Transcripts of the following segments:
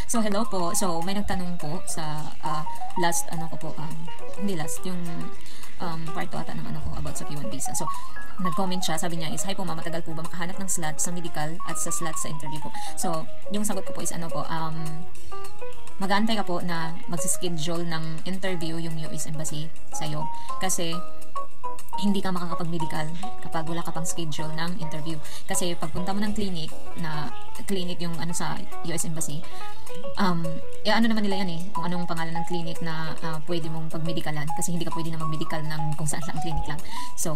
So, hello po. So, may nagtanong po sa last, ano ko po, hindi last, yung part 2 ata ng ano ko about sa Q1 visa. So, nag-comment siya, sabi niya is, hi po ma'am, matagal po ba makahanap ng slot sa medical at sa slot sa interview po? So, yung sagot ko po is ano po, mag-aantay ka po na magsischedule ng interview yung US Embassy sa'yo. Kasi, hindi ka makakapag-medical kapag wala ka pang schedule ng interview. Kasi pagpunta mo ng clinic yung ano sa US Embassy, ano naman nila yan kung anong pangalan ng clinic na pwede mong pag-medicalan. Kasi hindi ka pwede na mag-medical ng kung saan lang clinic lang. So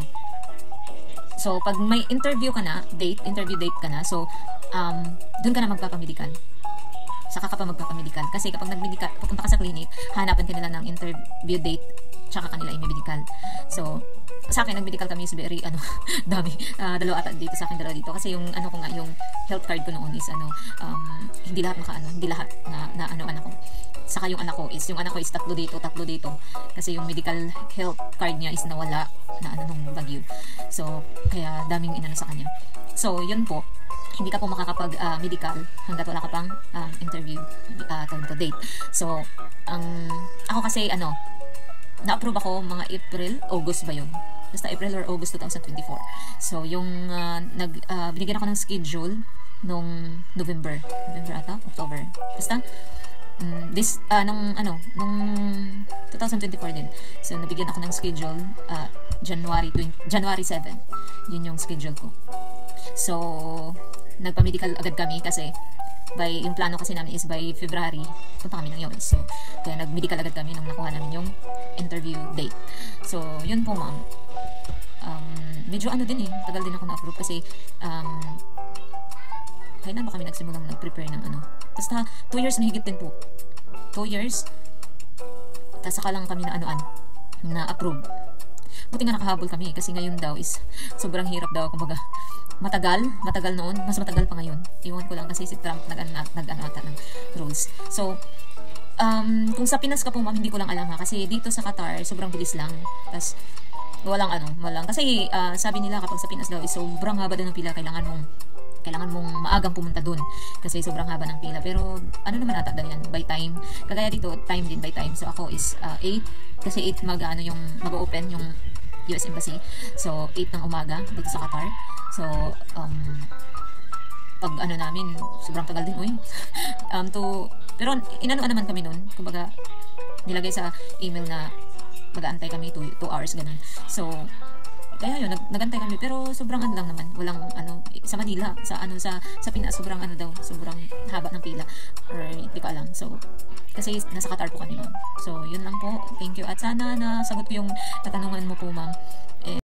pag may interview ka na, interview date ka na, so, dun ka na magpapamedical. Saka ka pa magpapamedical. Kasi kapag pupunta ka sa clinic, hanapan ka nila ng interview date, tsaka kanila i-medical. So, sa akin, nag-medical kami is very, dami. Dalawa ata dito sa akin, dalawa dito. Kasi yung, ko nga, yung health card ko noon is, hindi lahat hindi lahat na anak ko. Saka yung anak ko is tatlo dito. Kasi yung medical health card niya is nawala na nung bagyo. So, kaya daming inano sa kanya. So, yun po. Hindi ka po makakapag-medical hanggat wala ka pang interview date. So, ako kasi, na-approve ako mga April, August ba yun? Basta April or August 2024. So, yung binigyan ako ng schedule nung November ata? October. Basta, nung 2024 din. So, nabigyan ako ng schedule January 7. Yun yung schedule ko. So, nagpa-medical agad kami kasi yung plano kasi namin is by February punta kami ng US. So, kaya nag-medical agad kami nung nakuha namin yung interview date. So, yun po ma'am. Medyo din tagal din ako na-approve kasi kailan ba kami nagsimulang nag-prepare ng basta 2 years na higit din po. 2 years tapos saka lang kami na-approve. Buti nga nakahabol kami kasi ngayon daw is sobrang hirap daw, kumbaga matagal noon, mas matagal pa ngayon. Iwan ko lang kasi si Trump nag-ata ng rules. So, kung sa Pinas ka po ma'am, hindi ko lang alam ha, kasi dito sa Qatar, sobrang bilis lang. Tapos, walang kasi sabi nila kapag sa Pinas daw is sobrang haba din ng pila, kailangan mong maagang pumunta dun kasi sobrang haba ng pila. Pero, naman ata daw yan, by time. Kagaya dito, time din by time. So, ako is 8, kasi 8 mag-open yung US Embassy. So, 8 ng umaga dito sa Qatar. So, pag namin, sobrang tagal din, pero naman kami nun. Kumbaga, nilagay sa email na mag-aantay kami 2 hours, ganun. So, kaya yun, nagantay kami, pero sobrang lang naman. Walang, sa Manila, sa Pinas, sobrang sobrang haba ng pila. Or, hindi ko alam. So, kasi nasa Qatar po kami, ma'am. So, yun lang po. Thank you. At sana nasagot ko yung katanungan mo po, ma'am.